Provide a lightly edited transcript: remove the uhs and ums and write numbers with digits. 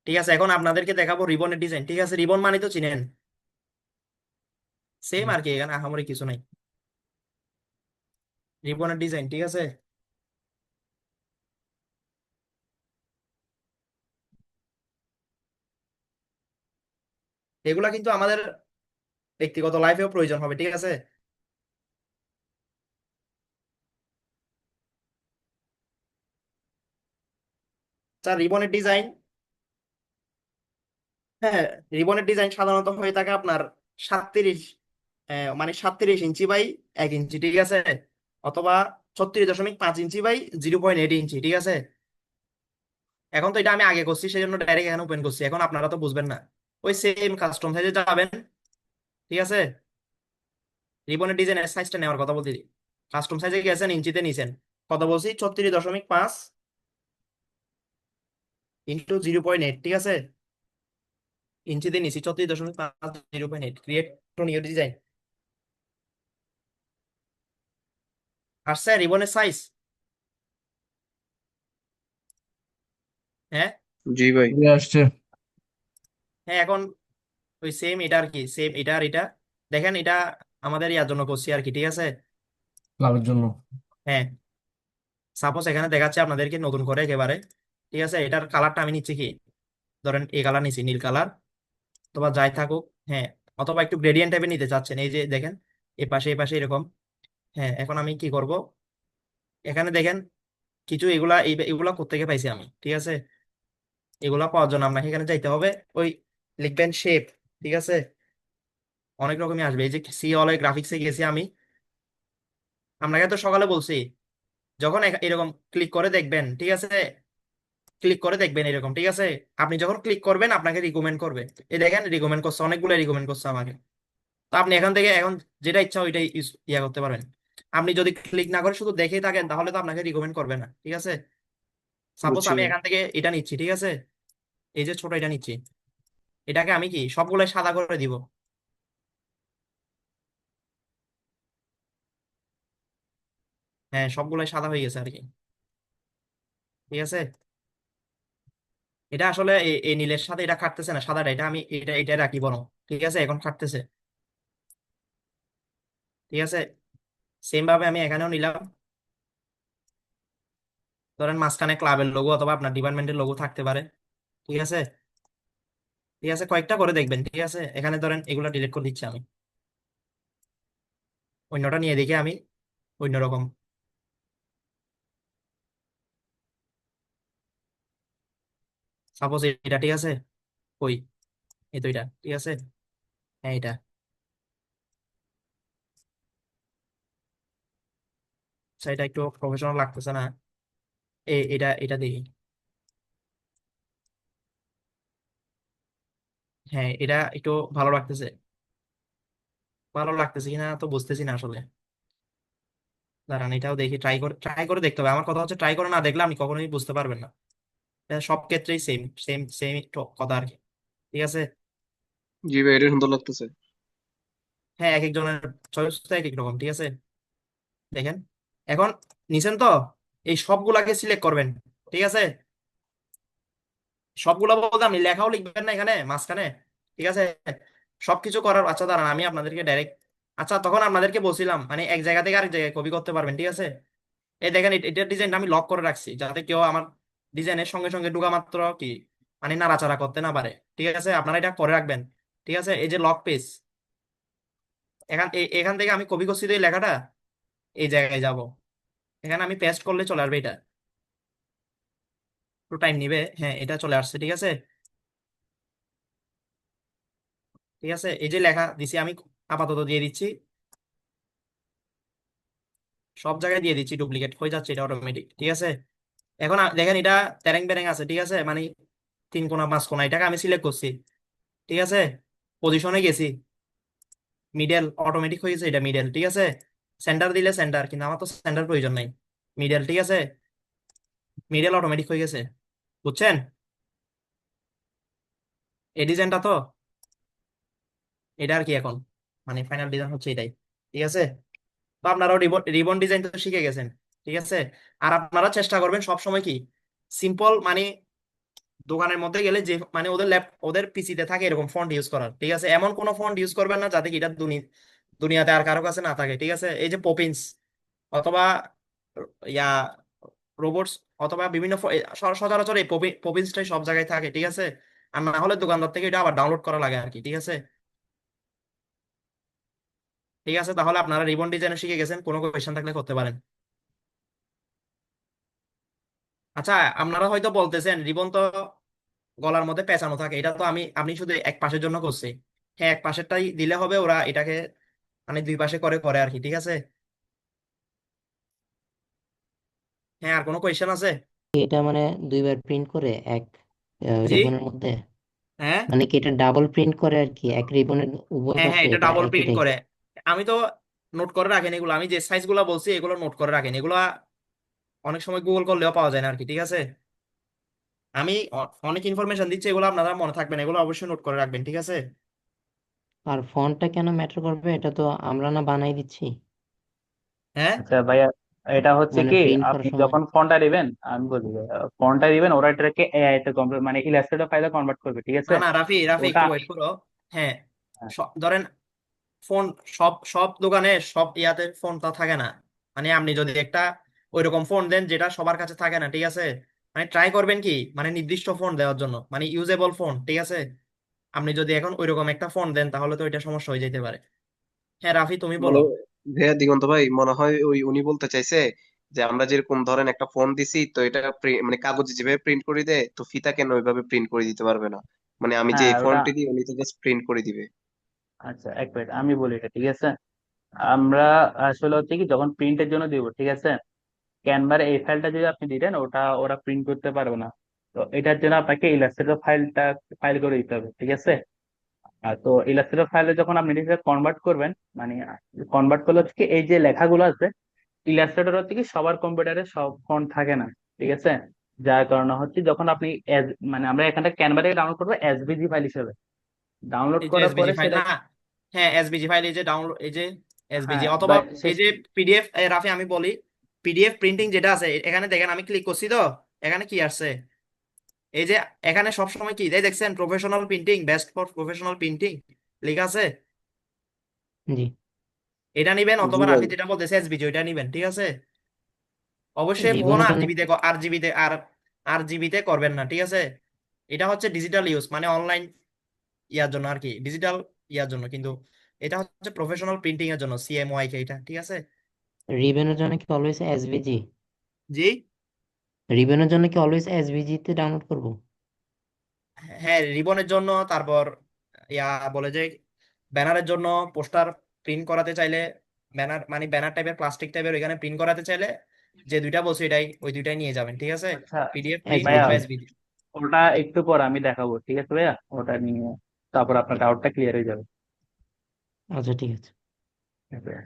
ঠিক আছে, এখন আপনাদেরকে দেখাবো রিবনের ডিজাইন। ঠিক আছে, রিবন মানে তো চিনেন, সেম আর কি, এখানে আহামরি কিছু নাই। রিবনের ডিজাইন, ঠিক আছে। এগুলা কিন্তু আমাদের ব্যক্তিগত লাইফেও প্রয়োজন হবে, ঠিক আছে। আচ্ছা, রিবনের ডিজাইন, হ্যাঁ, রিবনের ডিজাইন সাধারণত হয়ে থাকে আপনার 37, মানে 37 ইঞ্চি বাই 1 ইঞ্চি, ঠিক আছে, অথবা 36.5 ইঞ্চি বাই 0.8 ইঞ্চি, ঠিক আছে। এখন তো এটা আমি আগে করছি, সেই জন্য ডাইরেক্ট এখানে ওপেন করছি, এখন আপনারা তো বুঝবেন না। ওই সেম কাস্টম সাইজে যাবেন, ঠিক আছে। রিবনের ডিজাইনের সাইজটা নেওয়ার কথা বলতে, কাস্টম সাইজে গেছেন, ইঞ্চিতে নিছেন, কত বলছি, 36.5 ইন্টু 0.8, ঠিক আছে। ইঞ্চিতে নিছি 34.5, 0.8, ক্রিয়েট টু নিউ ডিজাইন। আসছে রিবনের সাইজ? হ্যাঁ, জি ভাই। আসছে। হ্যাঁ, এখন ওই সেম এটা আর কি, সেম এটা আর এটা, দেখেন এটা আমাদের ইয়ার জন্য করছি আর কি, ঠিক আছে। ক্লাবের জন্য। হ্যাঁ, সাপোজ এখানে দেখাচ্ছে আপনাদেরকে নতুন করে একেবারে, ঠিক আছে। এটার কালারটা আমি নিচ্ছি কি, ধরেন এই কালার নিচ্ছি, নীল কালার, অথবা যাই থাকুক, হ্যাঁ, অথবা একটু গ্রেডিয়েন্ট টাইপের নিতে চাচ্ছেন, এই যে দেখেন এই পাশে এরকম। হ্যাঁ, এখন আমি কি করব, এখানে দেখেন কিছু এগুলা এগুলা কোত্থেকে পাইছি আমি, ঠিক আছে। এগুলা পাওয়ার জন্য আপনাকে এখানে যাইতে হবে, ওই লিখবেন শেপ, ঠিক আছে। অনেক রকমই আসবে, এই যে সি অল গ্রাফিক্সে গেছি আমি, আপনাকে তো সকালে বলছি, যখন এরকম ক্লিক করে দেখবেন, ঠিক আছে, ক্লিক করে দেখবেন এরকম, ঠিক আছে। আপনি যখন ক্লিক করবেন আপনাকে রিকমেন্ড করবে, এই দেখেন রিকমেন্ড করছে, অনেকগুলো রিকমেন্ড করছে আমাকে। তো আপনি এখান থেকে এখন যেটা ইচ্ছা ওইটাই ইয়া করতে পারবেন। আপনি যদি ক্লিক না করে শুধু দেখেই থাকেন তাহলে তো আপনাকে রিকমেন্ড করবে না, ঠিক আছে। সাপোজ বুঝছি আমি ভাই। এখান থেকে এটা নিচ্ছি, ঠিক আছে, এই যে ছোট এটা নিচ্ছি, এটাকে আমি কি সবগুলো সাদা করে দিব। হ্যাঁ, সবগুলাই সাদা হয়ে গেছে আর কি, ঠিক আছে। এটা আসলে এই নীলের সাথে এটা খাটতেছে না, সাদাটা, এটা আমি এটা রাখি বরং, ঠিক আছে, এখন খাটতেছে, ঠিক আছে। সেম ভাবে আমি এখানেও নিলাম, ধরেন মাঝখানে ক্লাবের লোগো অথবা আপনার ডিপার্টমেন্টের লোগো থাকতে পারে, ঠিক আছে। ঠিক আছে, কয়েকটা করে দেখবেন, ঠিক আছে। এখানে ধরেন এগুলো ডিলিট করে দিচ্ছি আমি, অন্যটা নিয়ে দেখি আমি অন্যরকম। সাপোজ এটা, ঠিক আছে, ওই এই তো এটা, ঠিক আছে। হ্যাঁ, এটা, আচ্ছা, এটা একটু প্রফেশনাল লাগতেছে না, এটা এটা দেখি। হ্যাঁ, এটা একটু ভালো লাগতেছে, ভালো লাগতেছে কিনা তো বুঝতেছি না আসলে। দাঁড়ান, এটাও দেখি, ট্রাই করে দেখতে হবে। আমার কথা হচ্ছে ট্রাই করে না দেখলে আপনি কখনোই বুঝতে পারবেন না। এটা সব ক্ষেত্রেই সেম সেম সেম কথা আর কি, ঠিক আছে। জি ভাই, এটা সুন্দর লাগতেছে। হ্যাঁ, এক একজনের চয়েস তো এক এক রকম, ঠিক আছে। দেখেন, এখন নিছেন তো, এই সবগুলাকে সিলেক্ট করবেন, ঠিক আছে। সবগুলা বলতে আপনি লেখাও লিখবেন না এখানে মাঝখানে, ঠিক আছে। সবকিছু করার, আচ্ছা দাঁড়ান আমি আপনাদেরকে ডাইরেক্ট, আচ্ছা তখন আপনাদেরকে বলছিলাম মানে এক জায়গা থেকে আরেক জায়গায় কপি করতে পারবেন, ঠিক আছে। এই দেখেন এটার ডিজাইনটা আমি লক করে রাখছি, যাতে কেউ আমার ডিজাইনের সঙ্গে সঙ্গে ঢোকা মাত্র কি মানে নাড়াচাড়া করতে না পারে, ঠিক আছে। আপনারা এটা করে রাখবেন, ঠিক আছে। এই যে লক পেজ, এখান থেকে আমি কপি করছি তো এই লেখাটা, এই জায়গায় যাব, এখানে আমি পেস্ট করলে চলে আসবে এটা, একটু টাইম নিবে। হ্যাঁ, এটা চলে আসছে, ঠিক আছে। ঠিক আছে, এই যে লেখা দিছি আমি, আপাতত দিয়ে দিচ্ছি, সব জায়গায় দিয়ে দিচ্ছি, ডুপ্লিকেট হয়ে যাচ্ছে এটা অটোমেটিক, ঠিক আছে। এখন দেখেন এটা তেরেং বেরেং আছে, ঠিক আছে, মানে তিন কোণা পাঁচ কোণা, এটাকে আমি সিলেক্ট করছি, ঠিক আছে। পজিশনে গেছি, মিডল অটোমেটিক হয়ে গেছে, এটা মিডল, ঠিক আছে। সেন্টার দিলে সেন্টার, কিন্তু আমার তো সেন্টার প্রয়োজন নাই, মিডল, ঠিক আছে। মিডল অটোমেটিক হয়ে গেছে, বুঝছেন এই ডিজাইনটা তো, এটা আর কি এখন মানে ফাইনাল ডিজাইন হচ্ছে এটাই, ঠিক আছে। তো আপনারাও রিবন রিবন ডিজাইন তো শিখে গেছেন, ঠিক আছে। আর আপনারা চেষ্টা করবেন সব সময় কি সিম্পল মানে দোকানের মধ্যে গেলে যে মানে ওদের পিসিতে থাকে এরকম ফন্ট ইউজ করার, ঠিক আছে? এমন কোনো ফন্ট ইউজ করবেন না যাতে কি এটা দুনিয়াতে আর কারো কাছে না থাকে, ঠিক আছে? এই যে পপিন্স অথবা ইয়া রোবটস অথবা বিভিন্ন সচরাচর এই পপিন্সটাই সব জায়গায় থাকে, ঠিক আছে? আর না হলে দোকানদার থেকে এটা আবার ডাউনলোড করা লাগে আর কি, ঠিক আছে? ঠিক আছে, তাহলে আপনারা রিবন ডিজাইন শিখে গেছেন, কোনো কোয়েশ্চেন থাকলে করতে পারেন। আচ্ছা, আপনারা হয়তো বলতেছেন রিবন তো গলার মধ্যে পেঁচানো থাকে, এটা তো আপনি শুধু এক পাশের জন্য করছি। হ্যাঁ, এক পাশেরটাই দিলে হবে, ওরা এটাকে মানে দুই পাশে করে করে আর কি, ঠিক আছে? হ্যাঁ, আর কোনো কোয়েশ্চেন আছে? এটা মানে দুইবার প্রিন্ট করে এক জি। রিবনের মধ্যে, হ্যাঁ, মানে কি এটা ডাবল প্রিন্ট করে আর কি এক রিবনের উভয় হ্যাঁ, হ্যাঁ, পাশে এটা এটা ডাবল একই প্রিন্ট টাইপ? করে। আমি তো নোট করে রাখেন এগুলো, আমি যে সাইজ গুলা বলছি এগুলো নোট করে রাখেন, এগুলো অনেক সময় গুগল করলেও পাওয়া যায় না আর কি, ঠিক আছে? আমি অনেক ইনফরমেশন দিচ্ছি, এগুলো আপনারা মনে থাকবেন, এগুলো অবশ্যই নোট করে রাখবেন, ঠিক আছে? আর ফন্টটা কেন ম্যাটার করবে? এটা তো আমরা না বানাই দিচ্ছি, হ্যাঁ, আচ্ছা ভাইয়া, এটা হচ্ছে মানে কি, প্রিন্ট করার আপনি সময়। যখন ফোনটা দিবেন, আমি বলি, ফোনটা দিবেন, ওরা এটাকে এআই তে কনভার্ট, মানে ইলাস্ট্রেটর ফাইলে কনভার্ট করবে, ঠিক না আছে? না, রাফি রাফি ওটা একটু ওয়েট করো। হ্যাঁ, হ্যাঁ, ধরেন ফোন সব সব দোকানে সব ইয়াতে ফোনটা থাকে না। মানে আপনি যদি একটা ওইরকম ফোন দেন যেটা সবার কাছে থাকে না, ঠিক আছে? মানে ট্রাই করবেন কি মানে নির্দিষ্ট ফোন দেওয়ার জন্য, মানে ইউজেবল ফোন, ঠিক আছে? আপনি যদি এখন ওইরকম একটা ফোন দেন তাহলে তো এটা সমস্যা হয়ে যেতে পারে। হ্যাঁ রাফি, তুমি বলো। মানে ভাইয়া দিগন্ত ভাই মনে হয় ওই উনি বলতে চাইছে যে আমরা যেরকম ধরেন একটা ফোন দিছি, তো এটা মানে কাগজে যেভাবে প্রিন্ট করে দেয়, তো ফিতা কেন ওইভাবে প্রিন্ট করে দিতে পারবে না? মানে আমি যে হ্যাঁ, ওটা ফন্টটি দিই উনি তো জাস্ট প্রিন্ট করে দিবে। আচ্ছা, এক মিনিট আমি বলি এটা, ঠিক আছে? আমরা আসলে হচ্ছে কি, যখন প্রিন্টের জন্য দিব, ঠিক আছে, ক্যানভার এই ফাইলটা যদি আপনি দিতেন, ওটা ওরা প্রিন্ট করতে পারবে না। তো এটার জন্য আপনাকে ইলাস্ট্রেটর ফাইল করে দিতে হবে, ঠিক আছে? তো ইলাস্ট্রেটর ফাইলে যখন আপনি কনভার্ট করবেন, মানে কনভার্ট করলে হচ্ছে কি, এই যে লেখাগুলো আছে, ইলাস্ট্রেটর হচ্ছে কি সবার কম্পিউটারে সব ফন্ট থাকে না, ঠিক আছে? যার কারণে হচ্ছে যখন আপনি মানে আমরা এখানটা ক্যানভা থেকে ডাউনলোড করবো এসভিজি ফাইল হিসেবে, ডাউনলোড এই যে করার এসবিজি পরে ফাইল সেটা, না? হ্যাঁ, এসবিজি ফাইল, এই যে ডাউনলোড, এই যে এসবিজি হ্যাঁ অথবা বা এই শেষ, যে পিডিএফ। রাফি আমি বলি, পিডিএফ প্রিন্টিং যেটা আছে এখানে দেখেন, আমি ক্লিক করছি তো এখানে কি আসছে? এই যে এখানে সব সময় কি এই দেখছেন, professional printing, best for professional printing লেখা আছে। জি। এটা নিবেন, জি অথবা ভাই। রাফি যেটা বলতেছে এসবিজি ওইটা নিবেন, ঠিক আছে? অবশ্যই ফোন রিবনের আর জন্য জিবিতে আর জিবিতে আর জিবিতে করবেন না, ঠিক আছে? এটা হচ্ছে ডিজিটাল ইউজ, মানে অনলাইন ইয়ার জন্য আর কি, ডিজিটাল ইয়ার জন্য, কিন্তু এটা হচ্ছে প্রফেশনাল প্রিন্টিং এর জন্য, সিএমওয়াই কে, এটা ঠিক আছে? রিবনের জন্য কি অলওয়েজ এসভিজি? জি। রিবনের জন্য কি অলওয়েজ এসভিজি তে ডাউনলোড করব? হ্যাঁ, রিবনের জন্য, তারপর ইয়া বলে যে ব্যানারের জন্য, পোস্টার প্রিন্ট করাতে চাইলে, ব্যানার মানে ব্যানার টাইপের প্লাস্টিক টাইপের ওইখানে প্রিন্ট করাতে চাইলে যে দুইটা বলছি এটাই, ওই দুইটাই নিয়ে যাবেন, ঠিক আছে? আচ্ছা পিডিএফ প্রিন্ট ভাইয়া, অথবা এসভিজি। এসবিজি। ওটা একটু পর আমি দেখাবো, ঠিক আছে ভাইয়া, ওটা নিয়ে তারপর আপনার ডাউটটা ক্লিয়ার হয়ে যাবে। আচ্ছা, ঠিক আছে। Okay.